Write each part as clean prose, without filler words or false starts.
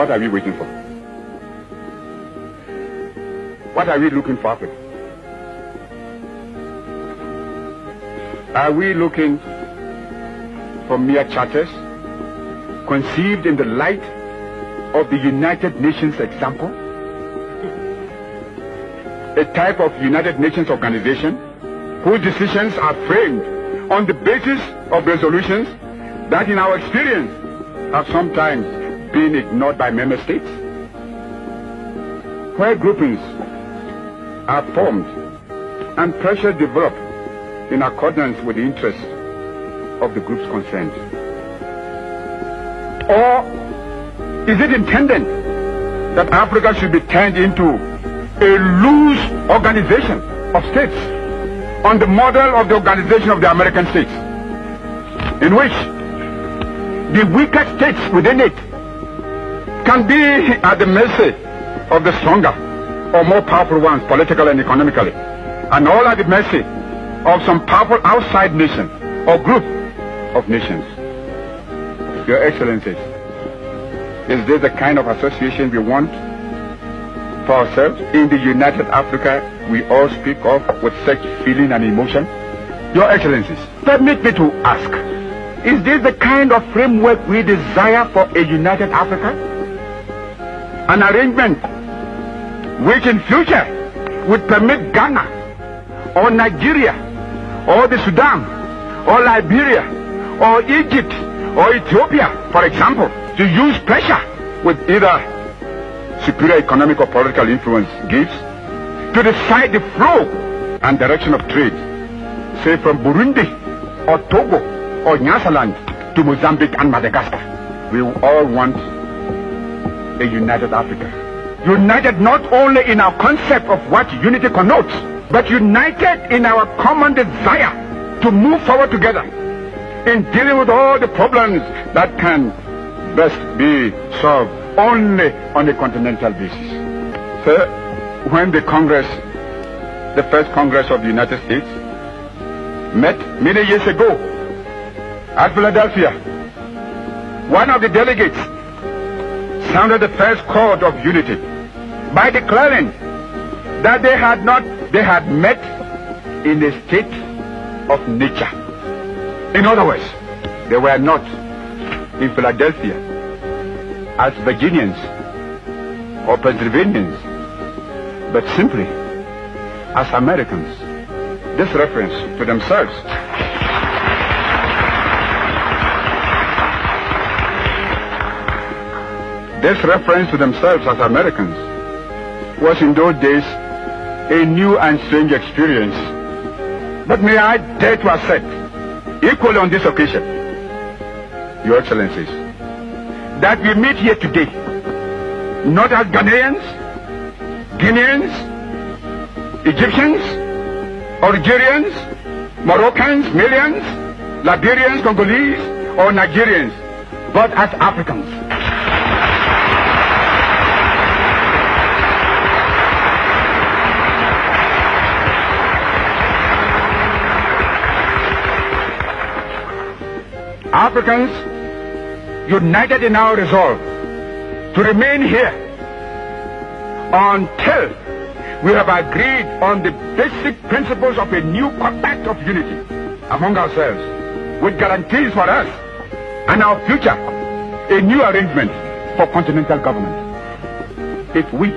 What are we waiting for? What are we looking for, Africa? Are we looking for mere charters conceived in the light of the United Nations example? A type of United Nations organization whose decisions are framed on the basis of resolutions that in our experience have sometimes been ignored by member states, where groupings are formed and pressure developed in accordance with the interests of the groups concerned? Or is it intended that Africa should be turned into a loose organization of states on the model of the organization of the American states, in which the weaker states within it can be at the mercy of the stronger or more powerful ones, politically and economically, and all at the mercy of some powerful outside nation or group of nations? Your Excellencies, is this the kind of association we want for ourselves? In the United Africa we all speak of with such feeling and emotion? Your Excellencies, permit me to ask, is this the kind of framework we desire for a united Africa? An arrangement which in future would permit Ghana or Nigeria or the Sudan or Liberia or Egypt or Ethiopia, for example, to use pressure with either superior economic or political influence gives to decide the flow and direction of trade, say from Burundi or Togo or Nyasaland to Mozambique and Madagascar. We all want a united Africa. United not only in our concept of what unity connotes, but united in our common desire to move forward together in dealing with all the problems that can best be solved only on a continental basis. Sir, when the first Congress of the United States met many years ago at Philadelphia, one of the delegates sounded the first chord of unity by declaring that they had met in a state of nature. In other words, they were not in Philadelphia as Virginians or Pennsylvanians, but simply as Americans. This reference to themselves as Americans was in those days a new and strange experience. But may I dare to assert, equally on this occasion, Your Excellencies, that we meet here today not as Ghanaians, Guineans, Egyptians, Algerians, Moroccans, Malians, Liberians, Congolese, or Nigerians, but as Africans. Africans united in our resolve to remain here until we have agreed on the basic principles of a new compact of unity among ourselves, with guarantees for us and our future, a new arrangement for continental government. If we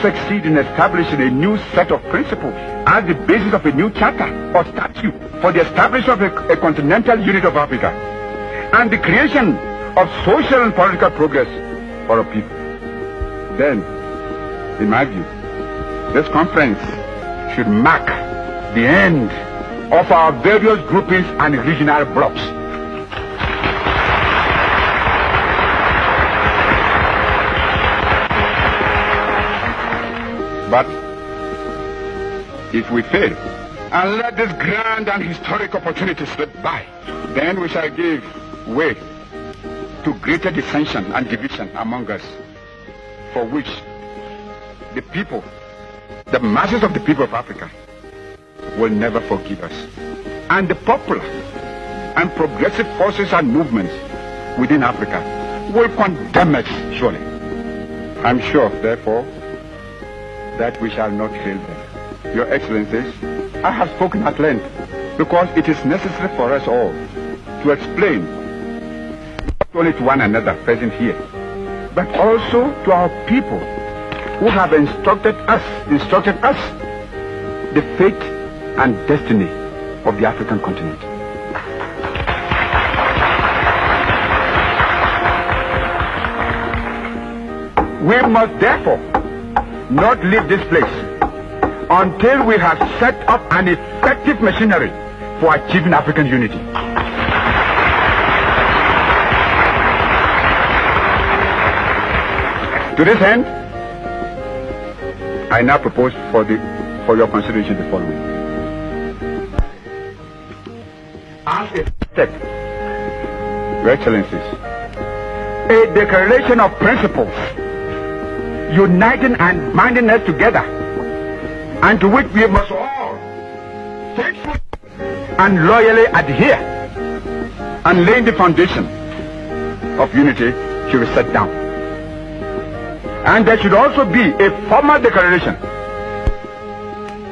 succeed in establishing a new set of principles as the basis of a new charter or statute for the establishment of a continental unit of Africa and the creation of social and political progress for our people, then, in my view, this conference should mark the end of our various groupings and regional blocs. But if we fail and let this grand and historic opportunity slip by, then we shall give way to greater dissension and division among us, for which the people, the masses of the people of Africa, will never forgive us. And the popular and progressive forces and movements within Africa will condemn us, surely. I'm sure, therefore, that we shall not fail them. Your Excellencies, I have spoken at length because it is necessary for us all to explain not only to one another present here, but also to our people who have instructed us the fate and destiny of the African continent. We must therefore not leave this place until we have set up an effective machinery for achieving African unity. To this end, I now propose for your consideration the following. As a step, Your Excellencies, a declaration of principles uniting and binding us together, and to which we must all faithfully and loyally adhere, and laying the foundation of unity should be set down. And there should also be a formal declaration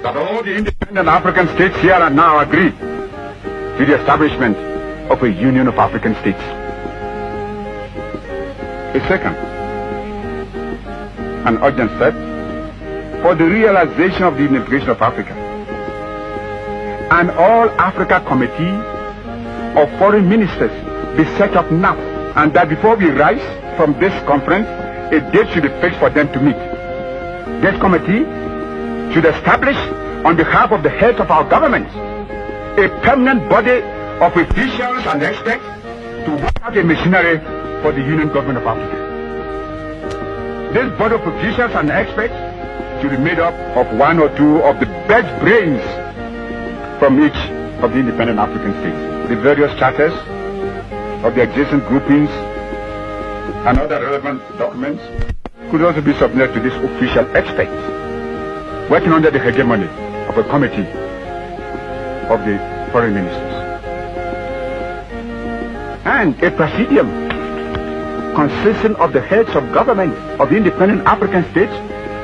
that all the independent African states here and now agree to the establishment of a Union of African States. A second, an urgent step for the realization of the unification of Africa. An All-Africa Committee of Foreign Ministers be set up now, and that before we rise from this conference, a date should be fixed for them to meet. This committee should establish, on behalf of the heads of our governments, a permanent body of officials and experts to work out a machinery for the Union Government of Africa. This body of officials and experts should be made up of one or two of the best brains from each of the independent African states. The various charters of the existing groupings and other relevant documents could also be submitted to these official experts, working under the hegemony of a committee of the foreign ministers. And a presidium consisting of the heads of government of the independent African states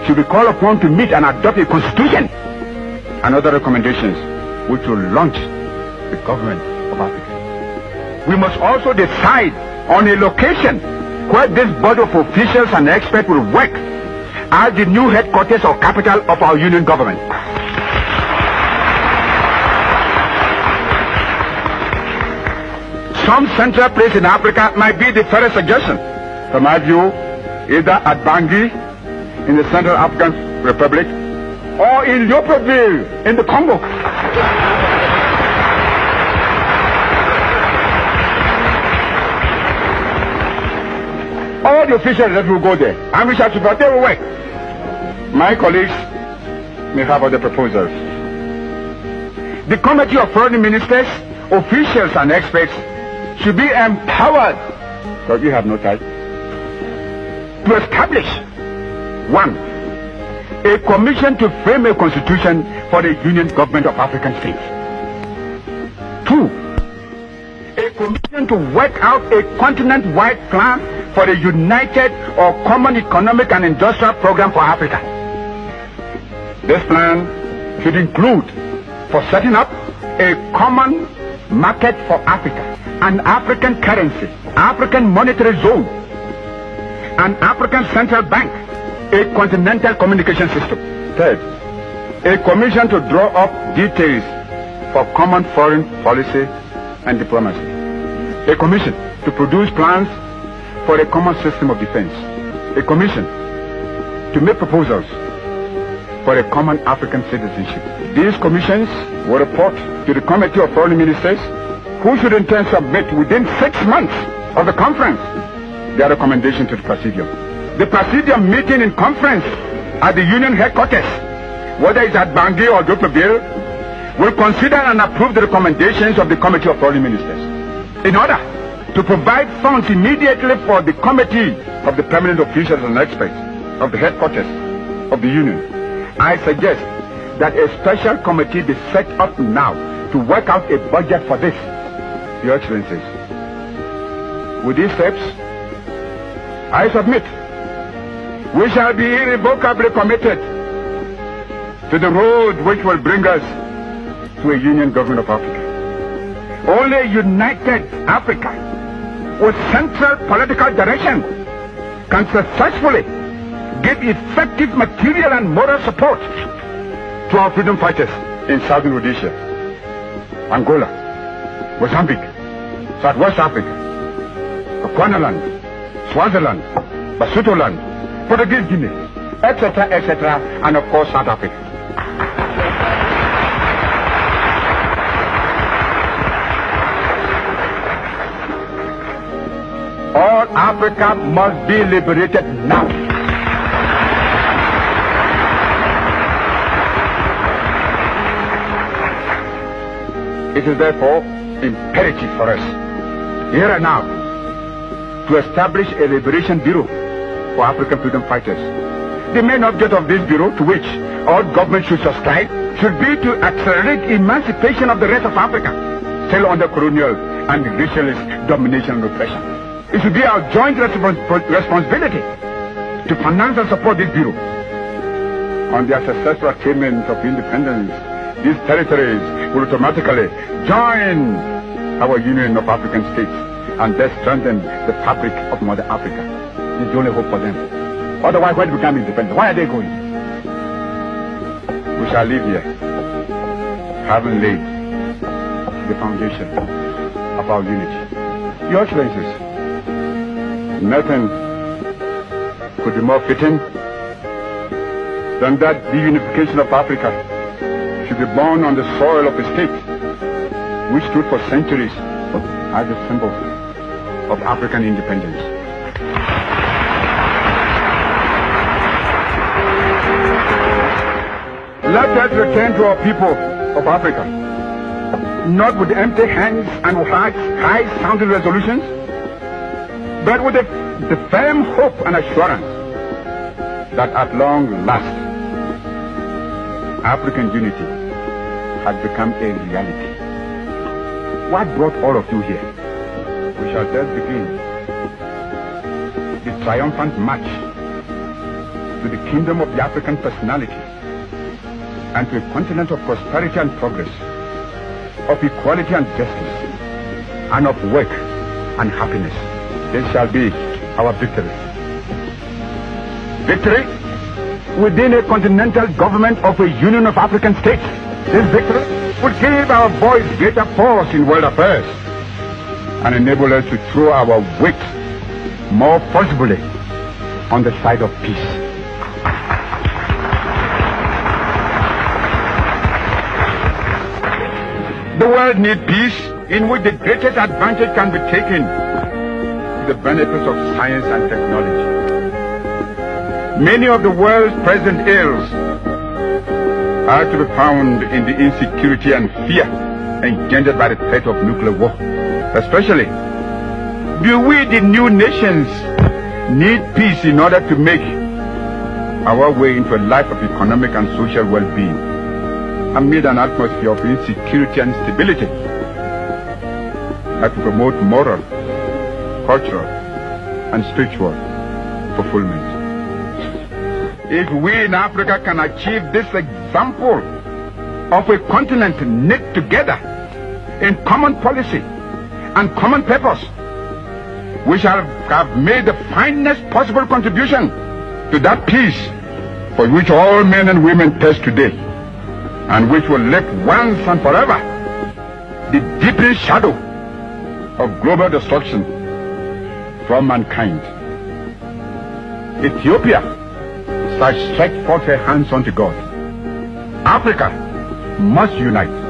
should be called upon to meet and adopt a constitution and other recommendations which will launch the government of Africa. We must also decide on a location where this body of officials and experts will work as the new headquarters or capital of our union government. Some central place in Africa might be the fairest suggestion. From my view, either at Bangui in the Central African Republic or in Libreville in the Congo. All the officials that will go there, and we shall support their work. My colleagues may have other proposals. The Committee of Foreign Ministers, officials and experts should be empowered, because we have no time, to establish, 1, a commission to frame a constitution for the Union Government of African States. 2, a commission to work out a continent-wide plan for a united or common economic and industrial program for Africa. This plan should include for setting up a common market for Africa, an African currency, African monetary zone, an African central bank, a continental communication system. 3rd, a commission to draw up details for common foreign policy and diplomacy. A commission to produce plans for a common system of defense. A commission to make proposals for a common African citizenship. These commissions will report to the Committee of Foreign Ministers, who should in turn submit within 6 months of the conference their recommendation to the Presidium. The Presidium meeting in conference at the Union headquarters, whether it's at Bangui or Libreville, will consider and approve the recommendations of the Committee of Foreign Ministers. In order to provide funds immediately for the Committee of the Permanent Officials and Experts of the headquarters of the Union, I suggest that a special committee be set up now to work out a budget for this. Your Excellencies, with these steps, I submit, we shall be irrevocably committed to the road which will bring us to a union government of Africa. Only a united Africa with central political direction can successfully give effective material and moral support to our freedom fighters in Southern Rhodesia, Angola, Mozambique, Southwest Africa, Bechuanaland, Swaziland, Basutoland, Portuguese Guinea, etc., etc., and of course South Africa. All Africa must be liberated now. It is therefore imperative for us, here and now, to establish a liberation bureau for African freedom fighters. The main object of this bureau, to which all governments should subscribe, should be to accelerate emancipation of the rest of Africa, still under colonial and racialist domination and oppression. It should be our joint responsibility to finance and support this bureau. On their successful attainment of independence, these territories will automatically join our Union of African States and thus strengthen the fabric of Mother Africa. It's the only hope for them. Otherwise, when they become independent, where are they going? We shall live here, having laid the foundation of our unity. Your Excellencies, nothing could be more fitting than that the unification of Africa should be born on the soil of a state which stood for centuries as a symbol of African independence. Let us return to our people of Africa, not with empty hands and with high-sounding resolutions, but with the firm hope and assurance that at long last, African unity has become a reality. What brought all of you here? We shall thus begin the triumphant march to the kingdom of the African personality and to a continent of prosperity and progress, of equality and justice, and of work and happiness. This shall be our victory. Victory within a continental government of a Union of African States. This victory would give our voice greater force in world affairs and enable us to throw our weight more forcibly on the side of peace. The world needs peace, in which the greatest advantage can be taken to the benefits of science and technology. Many of the world's present ills are to be found in the insecurity and fear engendered by the threat of nuclear war. Especially, do we, the new nations, need peace in order to make our way into a life of economic and social well-being amid an atmosphere of insecurity and instability that will promote moral, cultural, and spiritual fulfillment. If we in Africa can achieve this example of a continent knit together in common policy and common purpose, we shall have made the finest possible contribution to that peace for which all men and women thirst today, and which will lift once and forever the deepening shadow of global destruction from mankind. Ethiopia shall stretch forth her hands unto God. Africa must unite.